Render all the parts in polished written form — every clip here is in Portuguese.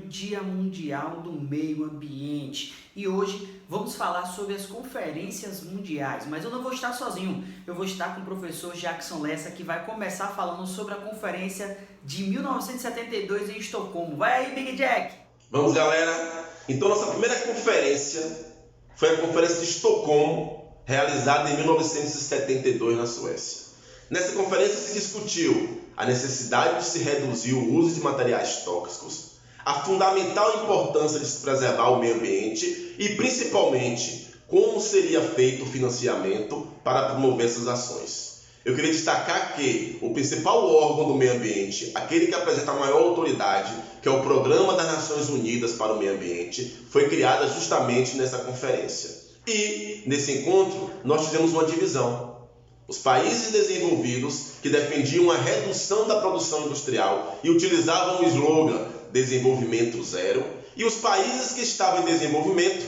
Dia Mundial do Meio Ambiente e hoje vamos falar sobre as conferências mundiais, mas eu não vou estar sozinho, eu vou estar com o professor Jackson Lessa, que vai começar falando sobre a conferência de 1972 em Estocolmo. Vai aí, Big Jack! Vamos, galera! Então, nossa primeira conferência foi a Conferência de Estocolmo, realizada em 1972 na Suécia. Nessa conferência se discutiu a necessidade de se reduzir o uso de materiais tóxicos, a fundamental importância de se preservar o meio ambiente e, principalmente, como seria feito o financiamento para promover essas ações. Eu queria destacar que o principal órgão do meio ambiente, aquele que apresenta a maior autoridade, que é o Programa das Nações Unidas para o Meio Ambiente, foi criada justamente nessa conferência. E, nesse encontro, nós fizemos uma divisão. Os países desenvolvidos, que defendiam a redução da produção industrial e utilizavam o slogan Desenvolvimento Zero, e os países que estavam em desenvolvimento,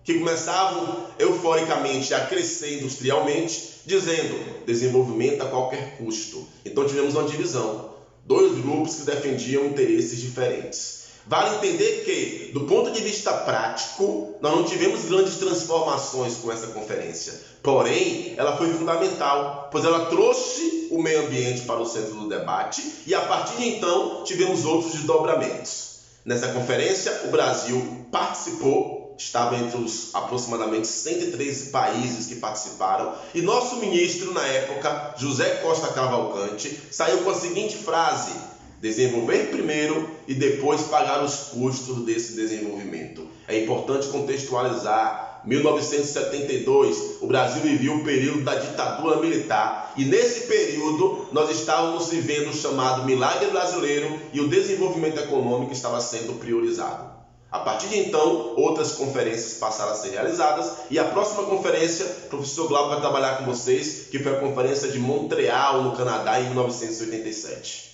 que começavam euforicamente a crescer industrialmente, dizendo desenvolvimento a qualquer custo. Então tivemos uma divisão, dois grupos que defendiam interesses diferentes. Vale entender que, do ponto de vista prático, nós não tivemos grandes transformações com essa conferência. Porém, ela foi fundamental, pois ela trouxe o meio ambiente para o centro do debate e, a partir de então, tivemos outros desdobramentos. Nessa conferência, o Brasil participou, estava entre os aproximadamente 113 países que participaram, e nosso ministro, na época, José Costa Cavalcante, saiu com a seguinte frase: desenvolver primeiro e depois pagar os custos desse desenvolvimento. É importante contextualizar. 1972, o Brasil vivia o período da ditadura militar e nesse período nós estávamos vivendo o chamado milagre brasileiro e o desenvolvimento econômico estava sendo priorizado. A partir de então, outras conferências passaram a ser realizadas e a próxima conferência, o professor Glauco vai trabalhar com vocês, que foi a Conferência de Montreal, no Canadá, em 1987.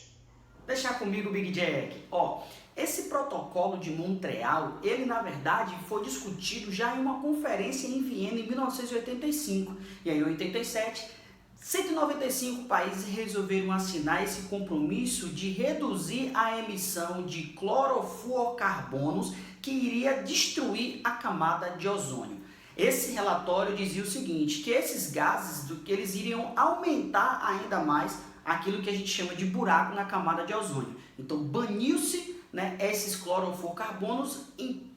Deixar comigo, Big Jack. Esse protocolo de Montreal, ele na verdade foi discutido já em uma conferência em Viena em 1985. E aí em 87, 195 países resolveram assinar esse compromisso de reduzir a emissão de clorofluorcarbonos que iria destruir a camada de ozônio. Esse relatório dizia o seguinte, que esses gases, que eles iriam aumentar ainda mais aquilo que a gente chama de buraco na camada de ozônio. Então baniu-se esses clorofluorcarbonos,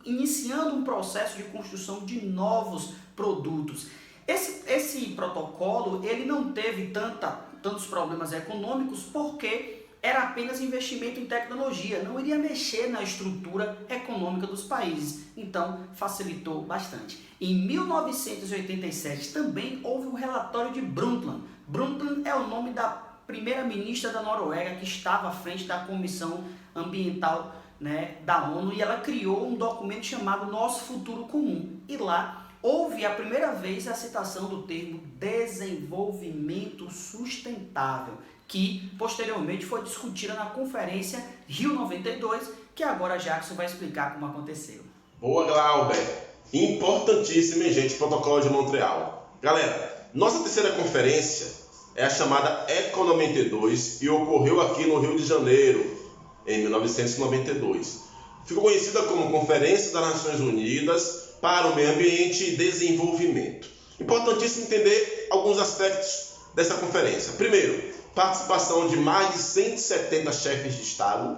iniciando um processo de construção de novos produtos. Esse protocolo ele não teve tantos problemas econômicos porque era apenas investimento em tecnologia, não iria mexer na estrutura econômica dos países, então facilitou bastante. Em 1987 também houve um relatório de Brundtland. Brundtland é o nome da primeira-ministra da Noruega, que estava à frente da Comissão Ambiental da ONU, e ela criou um documento chamado Nosso Futuro Comum. E lá houve a primeira vez a citação do termo desenvolvimento sustentável, que posteriormente foi discutida na Conferência Rio 92, que agora Jackson vai explicar como aconteceu. Boa, Glauber! Importantíssimo, gente, o protocolo de Montreal. Galera, nossa terceira conferência é a chamada ECO 92 e ocorreu aqui no Rio de Janeiro, em 1992. Ficou conhecida como Conferência das Nações Unidas para o Meio Ambiente e Desenvolvimento. Importantíssimo entender alguns aspectos dessa conferência. Primeiro, participação de mais de 170 chefes de Estado,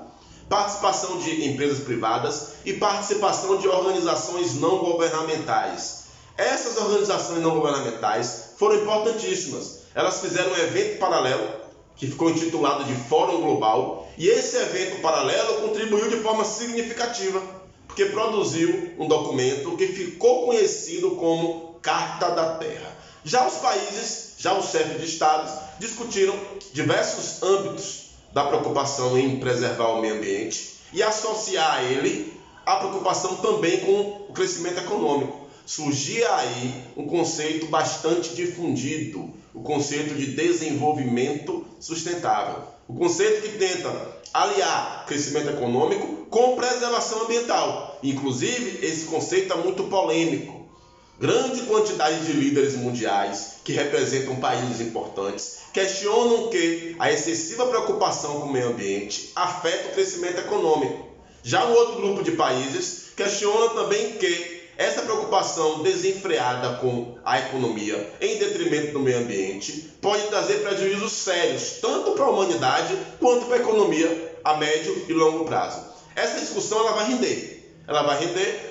participação de empresas privadas e participação de organizações não governamentais. Essas organizações não governamentais foram importantíssimas. Elas fizeram um evento paralelo, que ficou intitulado de Fórum Global, e esse evento paralelo contribuiu de forma significativa, porque produziu um documento que ficou conhecido como Carta da Terra. Já os países, os chefes de estados, discutiram diversos âmbitos da preocupação em preservar o meio ambiente e associar a ele a preocupação também com o crescimento econômico. Surgia aí um conceito bastante difundido, o conceito de desenvolvimento sustentável. O conceito que tenta aliar crescimento econômico com preservação ambiental. Inclusive, esse conceito é muito polêmico. Grande quantidade de líderes mundiais que representam países importantes questionam que a excessiva preocupação com o meio ambiente afeta o crescimento econômico. Já um outro grupo de países questiona também que essa preocupação desenfreada com a economia em detrimento do meio ambiente pode trazer prejuízos sérios, tanto para a humanidade quanto para a economia a médio e longo prazo. Essa discussão ela vai render.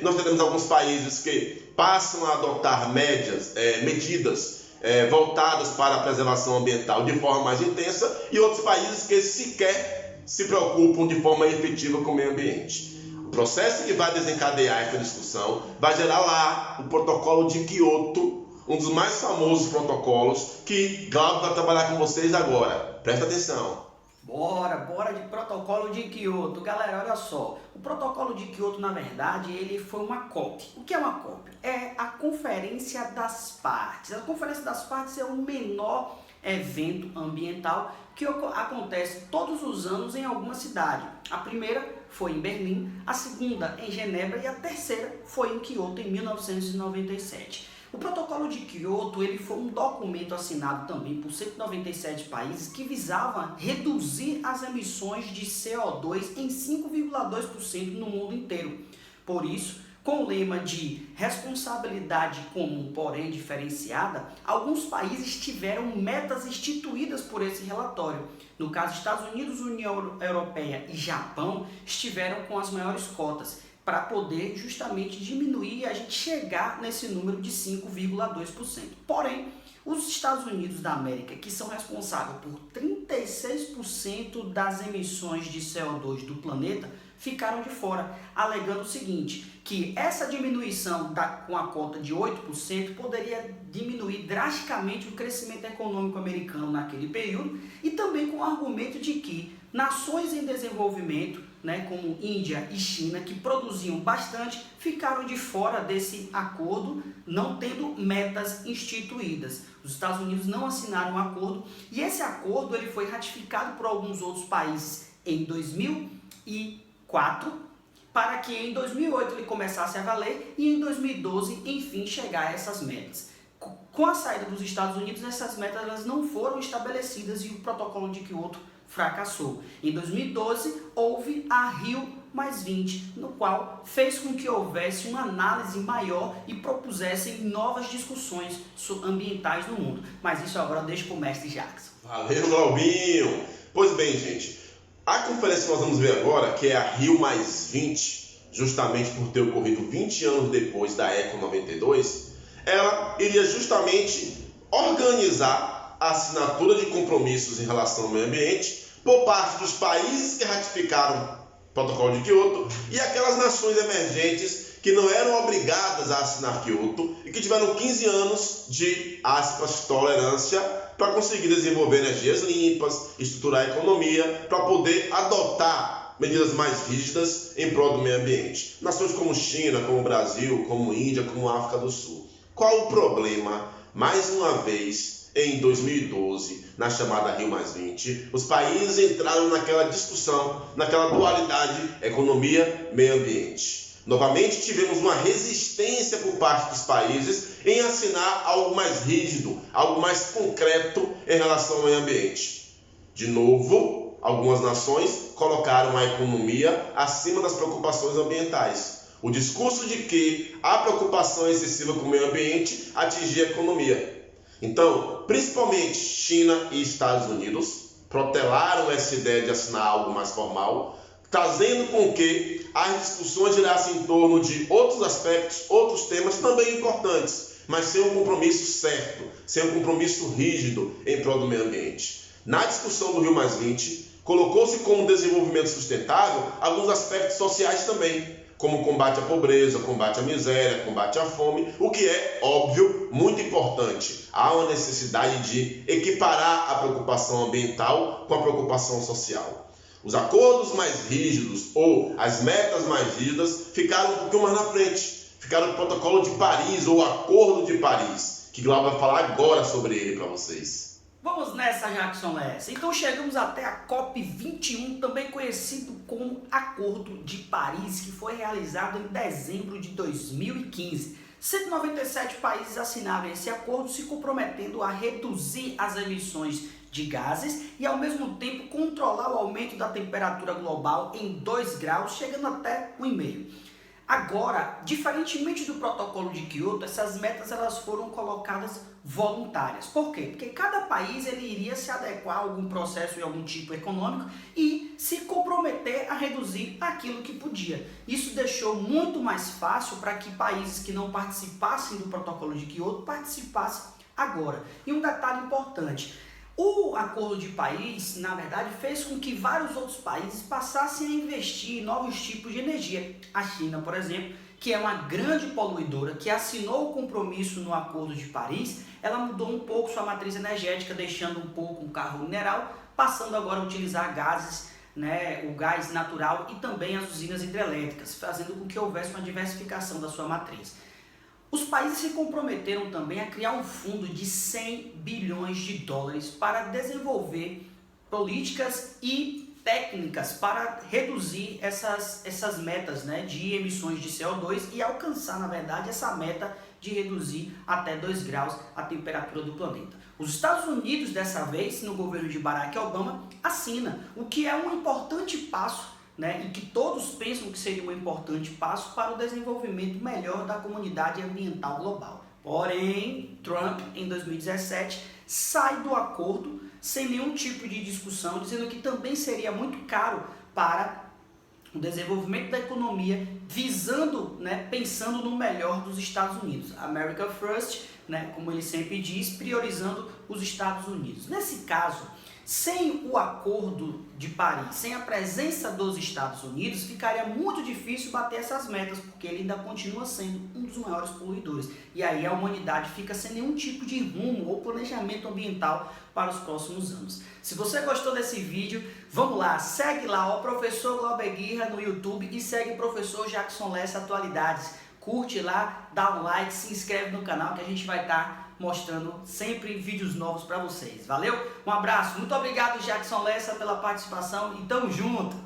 Nós teremos alguns países que passam a adotar medidas voltadas para a preservação ambiental de forma mais intensa e outros países que sequer se preocupam de forma efetiva com o meio ambiente. O processo que vai desencadear essa discussão vai gerar lá o protocolo de Kyoto, um dos mais famosos protocolos que Glauco vai trabalhar com vocês agora. Presta atenção. Bora de protocolo de Kyoto. Galera, olha só. O protocolo de Kyoto, na verdade, ele foi uma COP. O que é uma COP? É a Conferência das Partes. A Conferência das Partes é o menor evento ambiental que acontece todos os anos em alguma cidade. A primeira foi em Berlim, a segunda em Genebra e a terceira foi em Kyoto em 1997. O protocolo de Kyoto ele foi um documento assinado também por 197 países que visava reduzir as emissões de CO2 em 5,2% no mundo inteiro. Por isso, com o lema de responsabilidade comum, porém diferenciada, alguns países tiveram metas instituídas por esse relatório. No caso, Estados Unidos, União Europeia e Japão estiveram com as maiores cotas, para poder justamente diminuir e a gente chegar nesse número de 5,2%. Porém, os Estados Unidos da América, que são responsáveis por 36% das emissões de CO2 do planeta, ficaram de fora, alegando o seguinte, que essa diminuição com a cota de 8% poderia diminuir drasticamente o crescimento econômico americano naquele período e também com o argumento de que nações em desenvolvimento, como Índia e China, que produziam bastante, ficaram de fora desse acordo, não tendo metas instituídas. Os Estados Unidos não assinaram o acordo e esse acordo ele foi ratificado por alguns outros países em 2004, para que em 2008 ele começasse a valer e em 2012, enfim, chegar a essas metas. Com a saída dos Estados Unidos, essas metas elas não foram estabelecidas e o protocolo de Kyoto fracassou. Em 2012, houve a Rio+20, no qual fez com que houvesse uma análise maior e propusessem novas discussões ambientais no mundo. Mas isso agora eu deixo para o mestre Jackson. Valeu, Glaubinho! Pois bem, gente, a conferência que nós vamos ver agora, que é a Rio+20, justamente por ter ocorrido 20 anos depois da Eco 92, ela iria justamente organizar a assinatura de compromissos em relação ao meio ambiente por parte dos países que ratificaram o protocolo de Kyoto e aquelas nações emergentes que não eram obrigadas a assinar Kyoto e que tiveram 15 anos de, aspas, tolerância para conseguir desenvolver energias limpas, estruturar a economia, para poder adotar medidas mais rígidas em prol do meio ambiente. Nações como China, como Brasil, como Índia, como África do Sul. Qual o problema? Mais uma vez, em 2012, na chamada Rio+20, os países entraram naquela discussão, naquela dualidade economia-meio ambiente. Novamente tivemos uma resistência por parte dos países em assinar algo mais rígido, algo mais concreto em relação ao meio ambiente. De novo, algumas nações colocaram a economia acima das preocupações ambientais. O discurso de que a preocupação excessiva com o meio ambiente atingia a economia. Então, principalmente China e Estados Unidos protelaram essa ideia de assinar algo mais formal, trazendo com que as discussões girassem em torno de outros aspectos, outros temas também importantes, mas sem um compromisso certo, sem um compromisso rígido em prol do meio ambiente. Na discussão do Rio+20, colocou-se como desenvolvimento sustentável alguns aspectos sociais também, como combate à pobreza, combate à miséria, combate à fome, o que é, óbvio, muito importante. Há uma necessidade de equiparar a preocupação ambiental com a preocupação social. Os acordos mais rígidos ou as metas mais rígidas ficaram um pouquinho mais na frente. Ficaram no protocolo de Paris ou Acordo de Paris, que Glauco vai falar agora sobre ele para vocês. Vamos nessa, Jackson Lessa. Então chegamos até a COP21, também conhecido como Acordo de Paris, que foi realizado em dezembro de 2015. 197 países assinaram esse acordo, se comprometendo a reduzir as emissões de gases e ao mesmo tempo controlar o aumento da temperatura global em 2 graus, chegando até 1,5. Agora, diferentemente do protocolo de Kyoto, essas metas elas foram colocadas voluntárias. Por quê? Porque cada país ele iria se adequar a algum processo de algum tipo econômico e se comprometer a reduzir aquilo que podia. Isso deixou muito mais fácil para que países que não participassem do protocolo de Kyoto participassem agora. E um detalhe importante, o Acordo de Paris, na verdade, fez com que vários outros países passassem a investir em novos tipos de energia. A China, por exemplo, que é uma grande poluidora, que assinou o compromisso no Acordo de Paris, ela mudou um pouco sua matriz energética, deixando um pouco o carro mineral, passando agora a utilizar gases, o gás natural e também as usinas hidrelétricas, fazendo com que houvesse uma diversificação da sua matriz. Os países se comprometeram também a criar um fundo de 100 bilhões de dólares para desenvolver políticas e técnicas para reduzir essas metas de emissões de CO2 e alcançar, na verdade, essa meta de reduzir até 2 graus a temperatura do planeta. Os Estados Unidos, dessa vez, no governo de Barack Obama, assina, o que é um importante passo e que todos pensam que seria um importante passo para o desenvolvimento melhor da comunidade ambiental global. Porém, Trump, em 2017, sai do acordo sem nenhum tipo de discussão, dizendo que também seria muito caro para o desenvolvimento da economia, visando, pensando no melhor dos Estados Unidos. America First, como ele sempre diz, priorizando os Estados Unidos. Nesse caso, sem o Acordo de Paris, sem a presença dos Estados Unidos, ficaria muito difícil bater essas metas, porque ele ainda continua sendo um dos maiores poluidores. E aí a humanidade fica sem nenhum tipo de rumo ou planejamento ambiental para os próximos anos. Se você gostou desse vídeo, vamos lá, segue lá o Professor Glauber Guerra no YouTube e segue o Professor Jackson Lessa Atualidades. Curte lá, dá um like, se inscreve no canal que a gente vai estar mostrando sempre vídeos novos para vocês. Valeu? Um abraço, muito obrigado Jackson Lessa pela participação e tamo junto!